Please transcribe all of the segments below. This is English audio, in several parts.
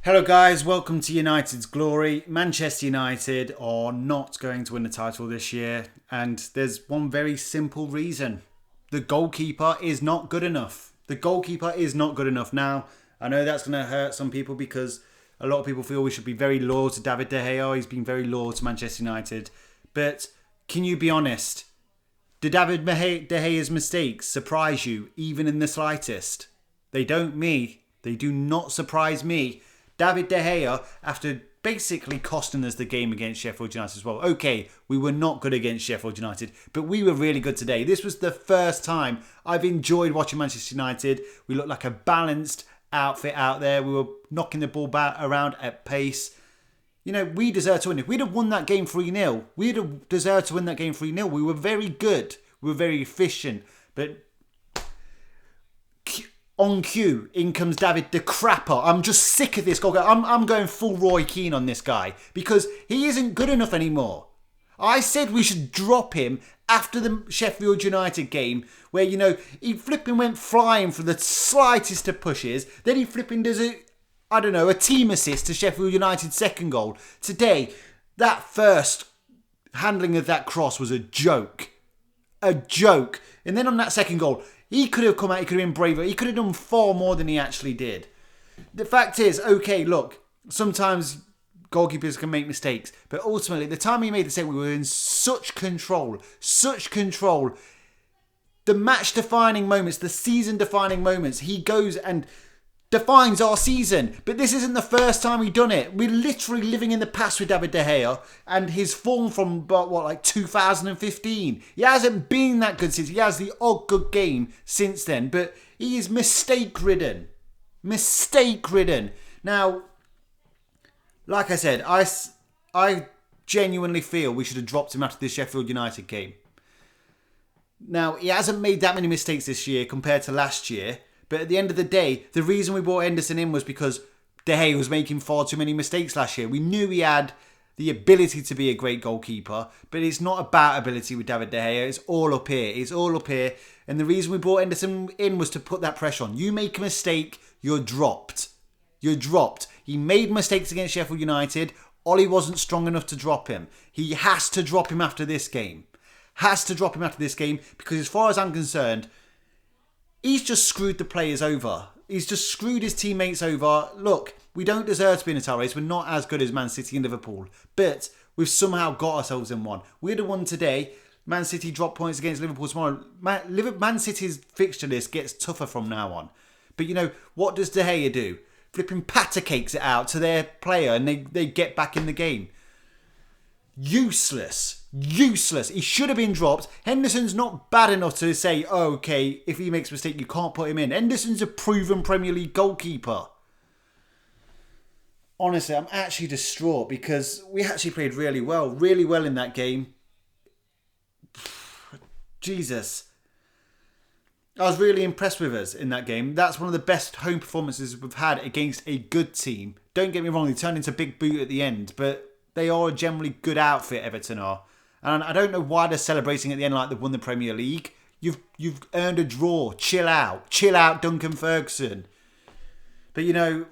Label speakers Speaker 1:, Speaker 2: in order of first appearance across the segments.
Speaker 1: Hello guys, welcome to United's Glory. Manchester United are not going to win the title this year, and there's one very simple reason. The goalkeeper is not good enough. The goalkeeper is not good enough. Now, I know that's going to hurt some people because a lot of people feel we should be very loyal to David De Gea. He's been very loyal to Manchester United. But can you be honest? Did David De Gea's mistakes surprise you even in the slightest? They don't me. They do not surprise me. David De Gea, after basically costing us the game against Sheffield United as well. Okay, we were not good against Sheffield United, but we were really good today. This was the first time I've enjoyed watching Manchester United. We looked like a balanced outfit out there. We were knocking the ball back around at pace. You know, we deserve to win. If we'd have won that game 3-0, we'd have deserved to win that game 3-0. We were very good. We were very efficient. But on cue, in comes David the Crapper. I'm just sick of this guy. I'm going full Roy Keane on this guy because he isn't good enough anymore. I said we should drop him after the Sheffield United game where, you know, he flipping went flying for the slightest of pushes. Then he flipping does a team assist to Sheffield United's second goal. Today, that first handling of that cross was a joke. A joke. And then on that second goal, he could have come out, he could have been braver. He could have done far more than he actually did. The fact is, okay, look, sometimes goalkeepers can make mistakes. But ultimately, the time he made the mistake, we were in such control. The match-defining moments, the season-defining moments, he goes and defines our season. But this isn't the first time we've done it. We're literally living in the past with David De Gea and his form from, 2015. He hasn't been that good since. He has the odd good game since then, but he is mistake-ridden. Mistake-ridden. Now, like I said, I genuinely feel we should have dropped him after this Sheffield United game. Now, he hasn't made that many mistakes this year compared to last year. But at the end of the day, the reason we brought Henderson in was because De Gea was making far too many mistakes last year. We knew he had the ability to be a great goalkeeper, but it's not about ability with David De Gea. It's all up here. It's all up here. And the reason we brought Henderson in was to put that pressure on. You make a mistake, you're dropped. You're dropped. He made mistakes against Sheffield United. Ole wasn't strong enough to drop him. He has to drop him after this game. Because as far as I'm concerned, he's just screwed the players over. He's just screwed his teammates over. Look, we don't deserve to be in a title race. We're not as good as Man City and Liverpool. But we've somehow got ourselves in one. We'd have won today. Man City drop points against Liverpool tomorrow. Man City's fixture list gets tougher from now on. But, you know, what does De Gea do? Flipping patter cakes it out to their player and they get back in the game. Useless. He should have been dropped. Henderson's not bad enough to say, oh, okay, if he makes a mistake, you can't put him in. Henderson's a proven Premier League goalkeeper. Honestly, I'm actually distraught because we actually played really well in that game. Jesus. I was really impressed with us in that game. That's one of the best home performances we've had against a good team. Don't get me wrong, they turned into big boot at the end, but they are a generally good outfit, Everton are. And I don't know why they're celebrating at the end like they've won the Premier League. You've earned a draw. Chill out, Duncan Ferguson. But, you know,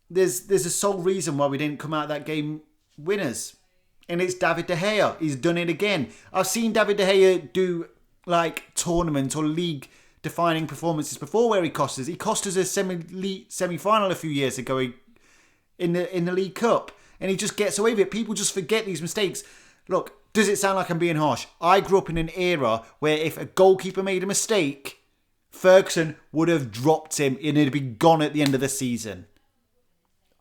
Speaker 1: there's a sole reason why we didn't come out of that game winners. And it's David De Gea. He's done it again. I've seen David De Gea do, like, tournament or league-defining performances before where he cost us. He cost us a semi-final a few years ago in the League Cup. And he just gets away with it. People just forget these mistakes. Look, does it sound like I'm being harsh? I grew up in an era where if a goalkeeper made a mistake, Ferguson would have dropped him and he'd be gone at the end of the season.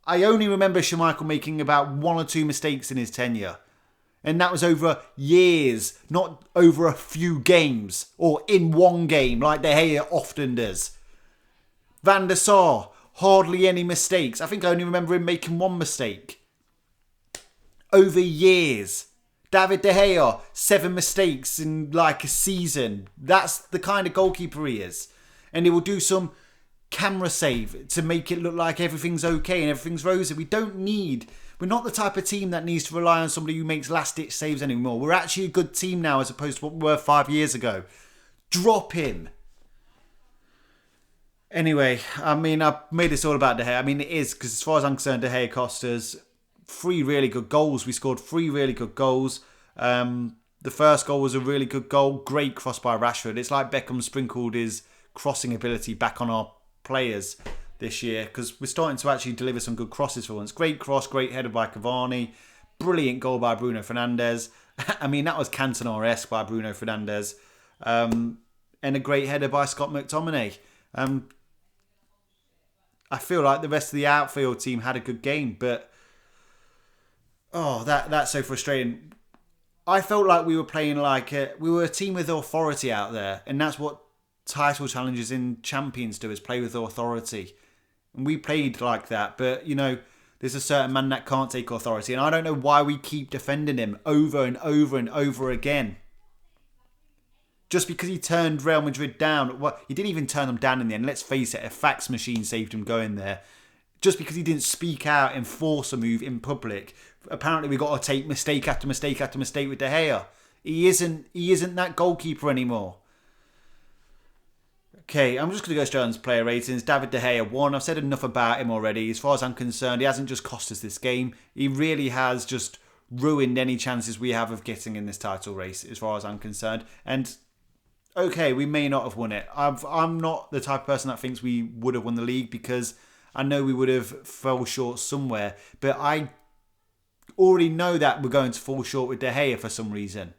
Speaker 1: I only remember Schmeichel making about one or two mistakes in his tenure. And that was over years, not over a few games or in one game like De Gea often does. Van der Sar, hardly any mistakes. I think I only remember him making one mistake. Over years. David De Gea, 7 mistakes in like a season. That's the kind of goalkeeper he is. And he will do some camera save to make it look like everything's okay and everything's rosy. We're not the type of team that needs to rely on somebody who makes last-ditch saves anymore. We're actually a good team now as opposed to what we were 5 years ago. Drop him. Anyway, I mean, I've made this all about De Gea. I mean, it is, because as far as I'm concerned, De Gea cost us three really good goals. We scored three really good goals. The first goal was a really good goal. Great cross by Rashford. It's like Beckham sprinkled his crossing ability back on our players this year, because we're starting to actually deliver some good crosses for once. Great cross, great header by Cavani. Brilliant goal by Bruno Fernandes. I mean, that was Cantona-esque by Bruno Fernandes. And a great header by Scott McTominay. I feel like the rest of the outfield team had a good game, but that's so frustrating. I felt like we were playing like we were a team with authority out there, and that's what title challenges in Champions do, is play with authority. And we played like that, but there's a certain man that can't take authority, and I don't know why we keep defending him over and over and over again. Just because he turned Real Madrid down. Well, he didn't even turn them down in the end. Let's face it, a fax machine saved him going there. Just because he didn't speak out and force a move in public. Apparently we got to take mistake after mistake after mistake with De Gea. He isn't that goalkeeper anymore. Okay, I'm just going to go straight on to player ratings. David De Gea, 1. I've said enough about him already. As far as I'm concerned, he hasn't just cost us this game. He really has just ruined any chances we have of getting in this title race, as far as I'm concerned. And okay, we may not have won it. I'm not the type of person that thinks we would have won the league, because I know we would have fell short somewhere. But I already know that we're going to fall short with De Gea for some reason.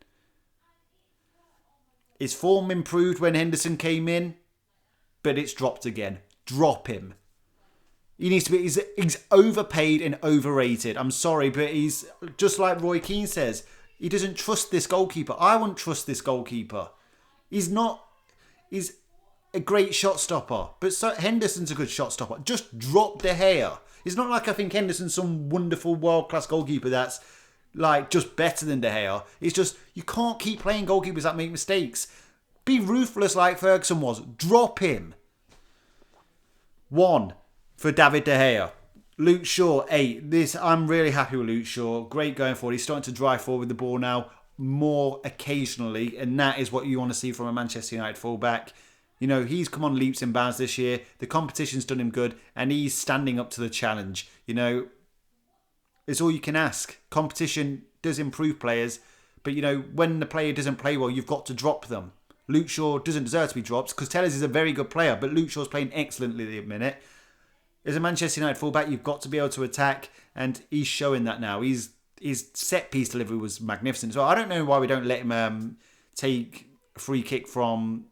Speaker 1: His form improved when Henderson came in, but it's dropped again. Drop him. He needs to be. He's overpaid and overrated. I'm sorry, but he's just like Roy Keane says. He doesn't trust this goalkeeper. I wouldn't trust this goalkeeper. He's a great shot stopper, but Henderson's a good shot stopper. Just drop De Gea. It's not like I think Henderson's some wonderful world-class goalkeeper that's like just better than De Gea. It's just you can't keep playing goalkeepers that make mistakes. Be ruthless like Ferguson was. Drop him. 1 for David De Gea. Luke Shaw, 8. I'm really happy with Luke Shaw. Great going forward. He's starting to drive forward with the ball now more occasionally, and that is what you want to see from a Manchester United fullback. He's come on leaps and bounds this year. The competition's done him good, and he's standing up to the challenge. It's all you can ask. Competition does improve players, but when the player doesn't play well, you've got to drop them. Luke Shaw doesn't deserve to be dropped, because Tellers is a very good player, but Luke Shaw's playing excellently at the minute. As a Manchester United fullback, you've got to be able to attack, and he's showing that now. His set piece delivery was magnificent. So I don't know why we don't let him take a free kick from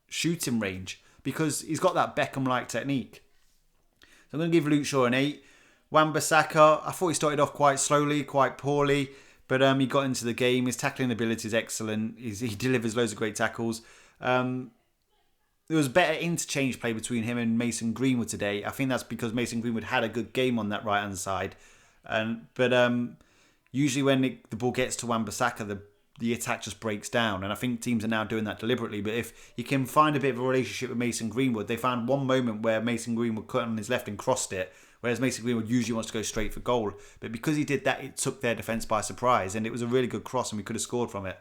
Speaker 1: shooting range, because he's got that Beckham-like technique. So I'm going to give Luke Shaw an 8. Wan-Bissaka, I thought he started off quite slowly, quite poorly, but he got into the game. His tackling ability is excellent. He delivers loads of great tackles. There was better interchange play between him and Mason Greenwood today. I think that's because Mason Greenwood had a good game on that right-hand side. But usually when the ball gets to Wan-Bissaka, the attack just breaks down. And I think teams are now doing that deliberately. But if you can find a bit of a relationship with Mason Greenwood, they found one moment where Mason Greenwood cut on his left and crossed it, whereas Mason Greenwood usually wants to go straight for goal. But because he did that, it took their defence by surprise. And it was a really good cross, and we could have scored from it.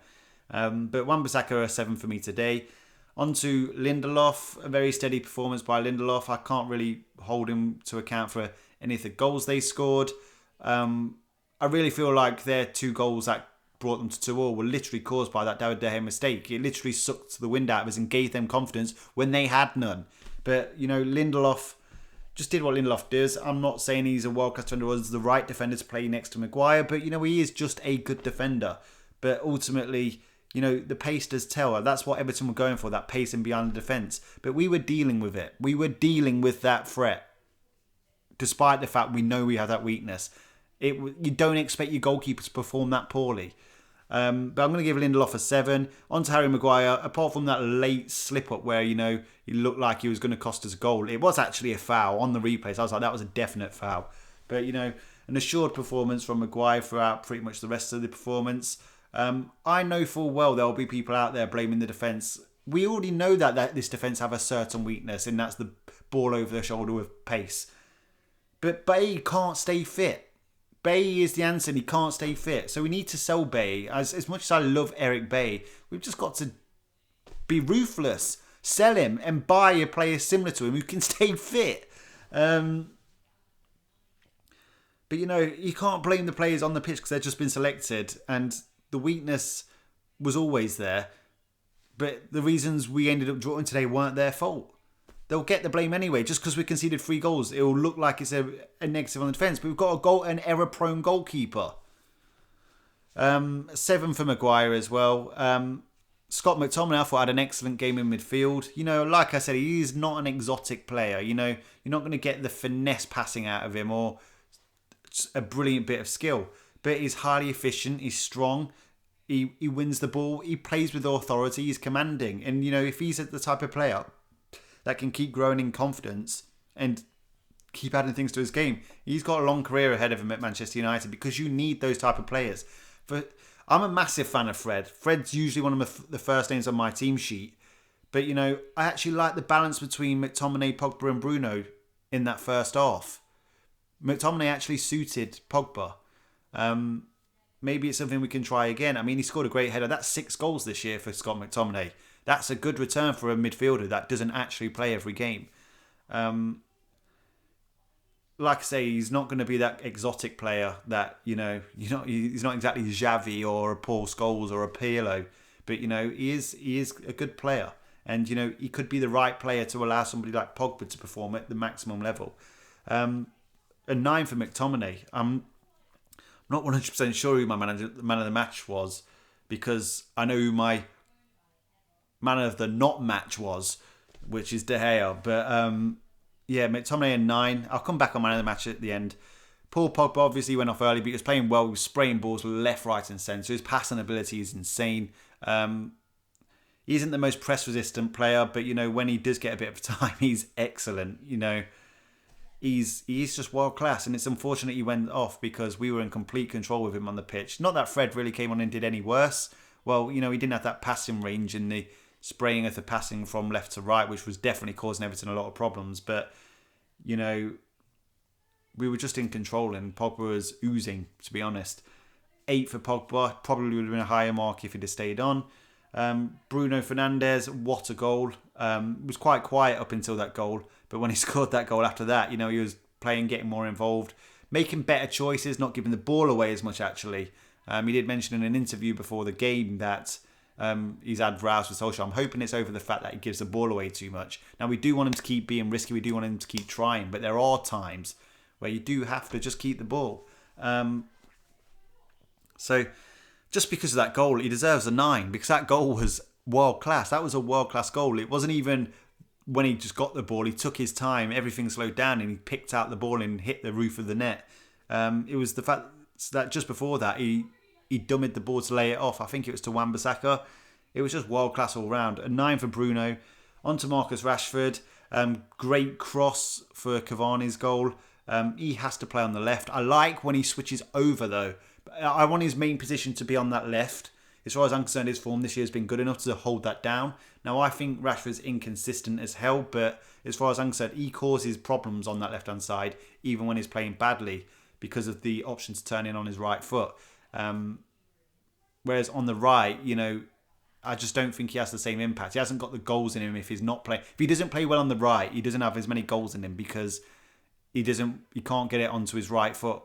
Speaker 1: But Wan-Bissaka a 7 for me today. On to Lindelof, a very steady performance by Lindelof. I can't really hold him to account for any of the goals they scored. I really feel like their 2 goals that brought them to 2-2 were literally caused by that David De Gea mistake. It literally sucked the wind out of us and gave them confidence when they had none. But, Lindelof just did what Lindelof does. I'm not saying he's a world-class defender or the right defender to play next to Maguire, but, he is just a good defender. But ultimately, the pace does tell. That's what Everton were going for, that pace and beyond the defence. But we were dealing with it. We were dealing with that threat, despite the fact we know we have that weakness. You don't expect your goalkeeper to perform that poorly. But I'm going to give Lindelof a 7. On to Harry Maguire. Apart from that late slip-up where, he looked like he was going to cost us a goal. It was actually a foul on the replays. I was like, that was a definite foul. But, an assured performance from Maguire throughout pretty much the rest of the performance. I know full well there'll be people out there blaming the defence. We already know that this defence have a certain weakness, and that's the ball over the shoulder with pace. But Bailly can't stay fit. Bailly is the answer, and he can't stay fit. So we need to sell Bailly. As much as I love Eric Bailly, we've just got to be ruthless. Sell him and buy a player similar to him who can stay fit. But, you can't blame the players on the pitch because they've just been selected. And the weakness was always there. But the reasons we ended up drawing today weren't their fault. They'll get the blame anyway. Just because we conceded 3 goals, it will look like it's a negative on the defence. But we've got an error-prone goalkeeper. 7 for Maguire as well. Scott McTominay, I thought, had an excellent game in midfield. Like I said, he is not an exotic player. You're not going to get the finesse passing out of him or a brilliant bit of skill. But he's highly efficient. He's strong. He wins the ball. He plays with authority. He's commanding. And, if he's the type of player that can keep growing in confidence and keep adding things to his game, he's got a long career ahead of him at Manchester United because you need those type of players. I'm a massive fan of Fred. Fred's usually one of the first names on my team sheet. But, I actually like the balance between McTominay, Pogba and Bruno in that first half. McTominay actually suited Pogba. Maybe it's something we can try again. I mean, he scored a great header. That's 6 goals this year for Scott McTominay. That's a good return for a midfielder that doesn't actually play every game. Like I say, he's not going to be that exotic player that, he's not exactly Xavi or a Paul Scholes or a Pirlo. But, he is a good player. And, he could be the right player to allow somebody like Pogba to perform at the maximum level. A 9 for McTominay. I'm not 100% sure who my man of the match was because I know who my man of the not match was, which is De Gea. But McTominay a 9. I'll come back on man of the match at the end. Paul Pogba obviously went off early, but he was playing well. He was spraying balls left, right and centre. His passing ability is insane. He isn't the most press-resistant player, but, when he does get a bit of time, he's excellent. He's just world-class, and it's unfortunate he went off because we were in complete control with him on the pitch. Not that Fred really came on and did any worse. Well, he didn't have that passing range and the spraying of the passing from left to right, which was definitely causing Everton a lot of problems. But, we were just in control and Pogba was oozing, to be honest. 8 for Pogba, probably would have been a higher mark if he'd have stayed on. Bruno Fernandes, what a goal. Was quite quiet up until that goal. But when he scored that goal after that, he was playing, getting more involved, making better choices, not giving the ball away as much, actually. He did mention in an interview before the game that he's had rows with Solskjaer. I'm hoping it's over the fact that he gives the ball away too much. Now, we do want him to keep being risky. We do want him to keep trying. But there are times where you do have to just keep the ball. So, just because of that goal, he deserves a 9. Because that goal was world-class. That was a world-class goal. It wasn't even when he just got the ball. He took his time. Everything slowed down. And he picked out the ball and hit the roof of the net. It was the fact that just before that, he dummied the ball to lay it off. I think it was to Wan-Bissaka. It was just world-class all round. A 9 for Bruno. On to Marcus Rashford. Great cross for Cavani's goal. He has to play on the left. I like when he switches over, though. I want his main position to be on that left. As far as I'm concerned, his form this year has been good enough to hold that down. Now, I think Rashford's inconsistent as hell, but as far as I'm concerned, he causes problems on that left-hand side, even when he's playing badly, because of the option to turn in on his right foot. Whereas on the right, I just don't think he has the same impact. He hasn't got the goals in him if he's not playing. If he doesn't play well on the right, he doesn't have as many goals in him because he can't get it onto his right foot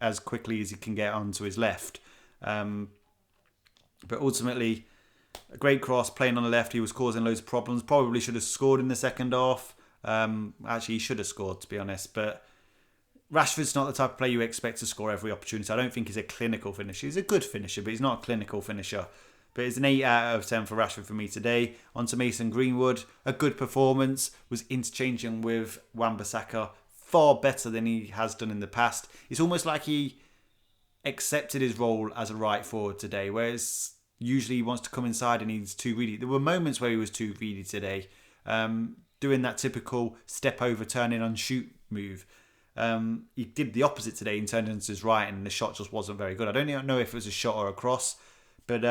Speaker 1: as quickly as he can get onto his left. But ultimately, a great cross, playing on the left, he was causing loads of problems. Probably should have scored in the second half. Actually, he should have scored, to be honest. But Rashford's not the type of player you expect to score every opportunity. I don't think he's a clinical finisher. He's a good finisher, but he's not a clinical finisher. But it's an 8 out of 10 for Rashford for me today. On to Mason Greenwood. A good performance. Was interchanging with Wan-Bissaka far better than he has done in the past. It's almost like he accepted his role as a right forward today, whereas usually he wants to come inside and he's too greedy. There were moments where he was too greedy today, doing that typical step over, turn in and shoot move. He did the opposite today and turned into his right, and the shot just wasn't very good. I don't know if it was a shot or a cross, but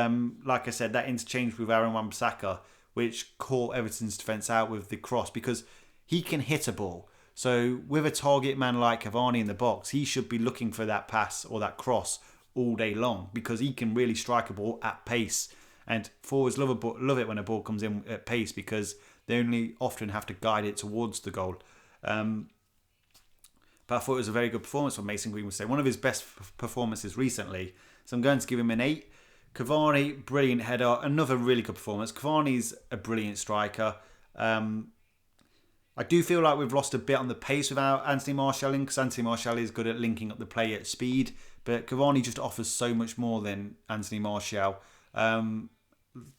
Speaker 1: like I said, that interchange with Aaron Wan-Bissaka, which caught Everton's defence out with the cross, because he can hit a ball. So with a target man like Cavani in the box, he should be looking for that pass or that cross all day long, because he can really strike a ball at pace. And forwards love it when a ball comes in at pace, because They only often have to guide it towards the goal. But I thought it was a very good performance from Mason Greenwood today. One of his best performances recently. So I'm going to give him an 8. Cavani, brilliant header. Another really good performance. Cavani's a brilliant striker. I do feel like we've lost a bit on the pace without Anthony Martial in, because Anthony Martial is good at linking up the play at speed. But Cavani just offers so much more than Anthony Martial.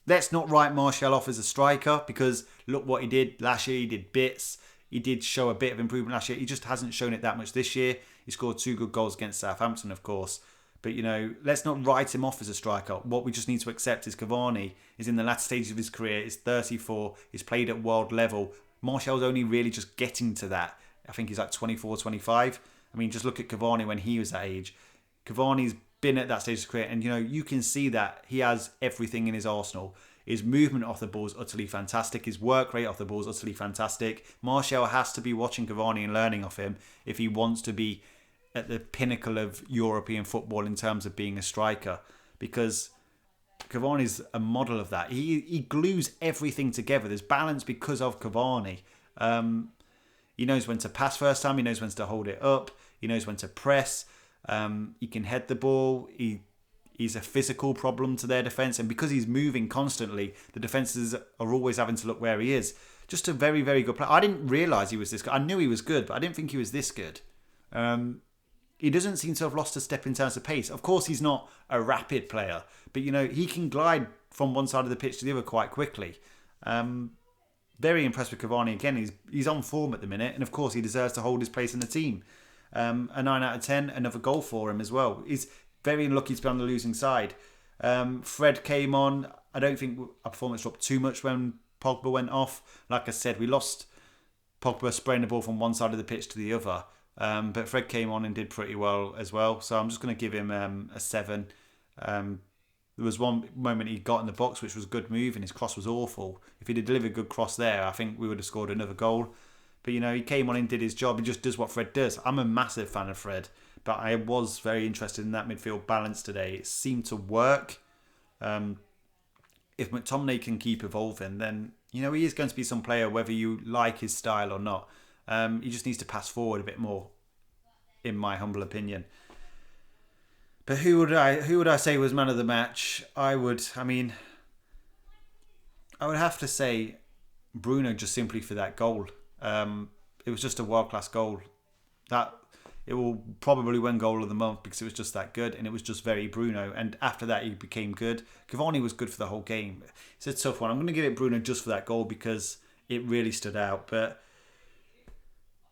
Speaker 1: Let's not write Martial off as a striker, because look what he did last year. He did bits. He did show a bit of improvement last year. He just hasn't shown it that much this year. He scored 2 good goals against Southampton, of course. But, let's not write him off as a striker. What we just need to accept is Cavani is in the latter stages of his career. He's 34. He's played at world level. Martial's only really just getting to that. I think he's like 24, 25. I mean, just look at Cavani when he was that age. Cavani's been at that stage of his career, and, you can see that he has everything in his arsenal. His movement off the ball is utterly fantastic. His work rate off the ball is utterly fantastic. Martial has to be watching Cavani and learning off him if he wants to be at the pinnacle of European football in terms of being a striker, because Cavani's a model of that. He glues everything together. There's balance because of Cavani. He knows when to pass first time. He knows when to hold it up. He knows when to press. He can head the ball. He's a physical problem to their defence, and because he's moving constantly, the defences are always having to look where he is. Just a very, very good player. I didn't realise he was this good. I knew he was good, but I didn't think he was this good. He doesn't seem to have lost a step in terms of pace. Of course, he's not a rapid player, but he can glide from one side of the pitch to the other quite quickly. Very impressed with Cavani again. He's on form at the minute, and of course, he deserves to hold his place in the team. A 9 out of 10, another goal for him as well. He's very unlucky to be on the losing side. Fred came on. I don't think our performance dropped too much when Pogba went off. Like I said, we lost Pogba spraying the ball from one side of the pitch to the other. But Fred came on and did pretty well as well. So I'm just going to give him a 7. There was one moment he got in the box, which was a good move, and his cross was awful. If he'd have delivered a good cross there, I think we would have scored another goal. But, he came on and did his job. He just does what Fred does. I'm a massive fan of Fred, but I was very interested in that midfield balance today. It seemed to work. If McTominay can keep evolving, then, he is going to be some player, whether you like his style or not. He just needs to pass forward a bit more, in my humble opinion. But who would I say was man of the match? I would have to say Bruno, just simply for that goal. It was just a world-class goal. That it will probably win goal of the month because it was just that good, and it was just very Bruno. And after that, he became good. Cavani was good for the whole game. It's a tough one. I'm going to give it Bruno just for that goal because it really stood out. But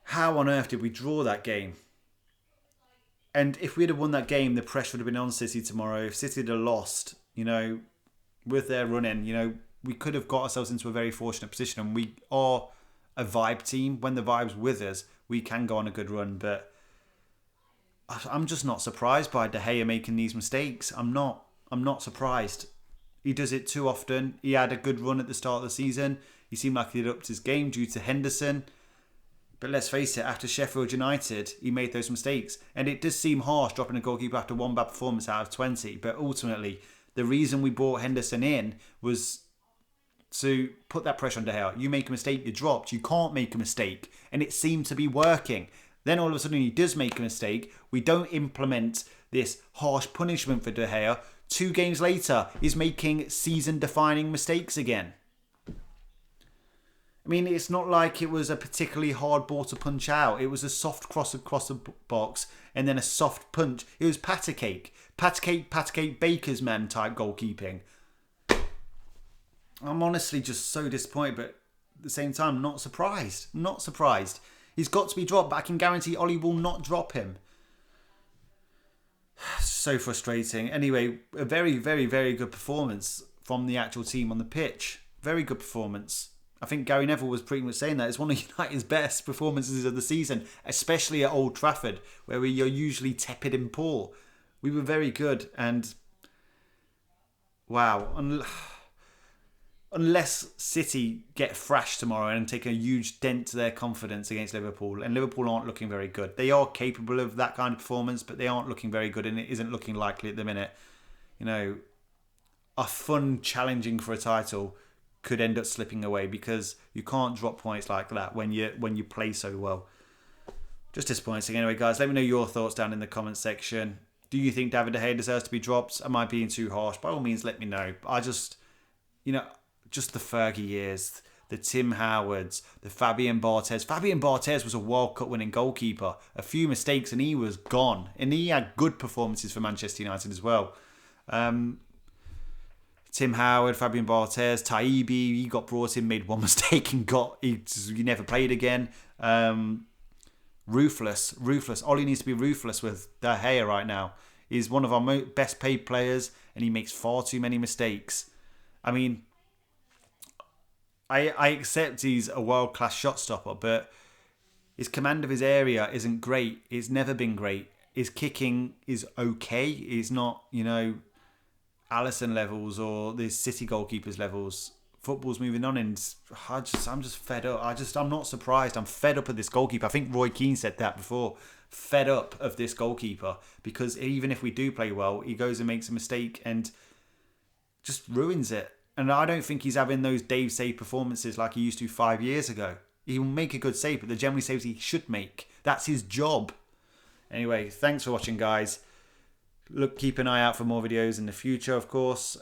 Speaker 1: how on earth did we draw that game? And if we'd have won that game, the pressure would have been on City tomorrow. If City had lost, with their run-in, we could have got ourselves into a very fortunate position. And we are a vibe team. When the vibe's with us, we can go on a good run. But I'm just not surprised by De Gea making these mistakes. I'm not surprised. He does it too often. He had a good run at the start of the season. He seemed like he had upped his game due to Henderson. But let's face it, after Sheffield United, he made those mistakes. And it does seem harsh dropping a goalkeeper after one bad performance out of 20. But ultimately, the reason we brought Henderson in was to put that pressure on De Gea. You make a mistake, you're dropped. You can't make a mistake. And it seemed to be working. Then all of a sudden he does make a mistake. We don't implement this harsh punishment for De Gea. 2 games later, he's making season-defining mistakes again. I mean, it's not like it was a particularly hard ball to punch out. It was a soft cross across the box and then a soft punch. It was patty cake. Patty cake, baker's man type goalkeeping. I'm honestly just so disappointed, but at the same time, not surprised. Not surprised. He's got to be dropped, but I can guarantee Ollie will not drop him. So frustrating. Anyway, a very, very, very good performance from the actual team on the pitch. Very good performance. I think Gary Neville was pretty much saying that. It's one of United's best performances of the season, especially at Old Trafford, where we are usually tepid and poor. We were very good, and wow. Unless City get thrashed tomorrow and take a huge dent to their confidence against Liverpool, and Liverpool aren't looking very good. They are capable of that kind of performance, but they aren't looking very good, and it isn't looking likely at the minute. A fun challenging for a title could end up slipping away because you can't drop points like that when you play so well. Just disappointing. Anyway, guys, let me know your thoughts down in the comment section. Do you think David De Gea deserves to be dropped? Am I being too harsh? By all means, let me know. I just, just the Fergie years, the Tim Howards, the Fabian Barthez. Fabian Barthez was a World Cup winning goalkeeper. A few mistakes and he was gone. And he had good performances for Manchester United as well. Tim Howard, Fabian Barthez, Taibbi, he got brought in, made one mistake and he never played again. Ruthless. Ollie needs to be ruthless with De Gea right now. He's one of our best paid players and he makes far too many mistakes. I mean, I accept he's a world-class shot stopper, but his command of his area isn't great. It's never been great. His kicking is okay. It's not, Alisson levels or the City goalkeepers levels. Football's moving on and I'm just fed up. I'm not surprised. I'm fed up of this goalkeeper. I think Roy Keane said that before. Fed up of this goalkeeper because even if we do play well, he goes and makes a mistake and just ruins it. And I don't think he's having those Dave save performances like he used to 5 years ago. He will make a good save, but the generally saves he should make. That's his job. Anyway, thanks for watching, guys. Look, keep an eye out for more videos in the future, of course.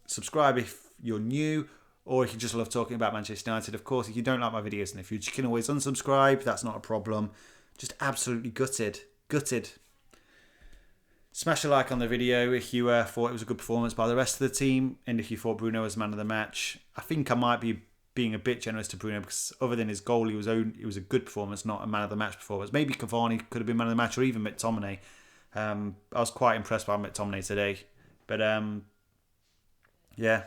Speaker 1: Subscribe if you're new, or if you just love talking about Manchester United. Of course, if you don't like my videos in the future, you can always unsubscribe. That's not a problem. Just absolutely gutted. Smash a like on the video if you thought it was a good performance by the rest of the team, and if you thought Bruno was man of the match. I think I might be being a bit generous to Bruno because other than his goal, it was a good performance, not a man of the match performance. Maybe Cavani could have been man of the match, or even Mctominay. I was quite impressed by Mctominay today, but yeah.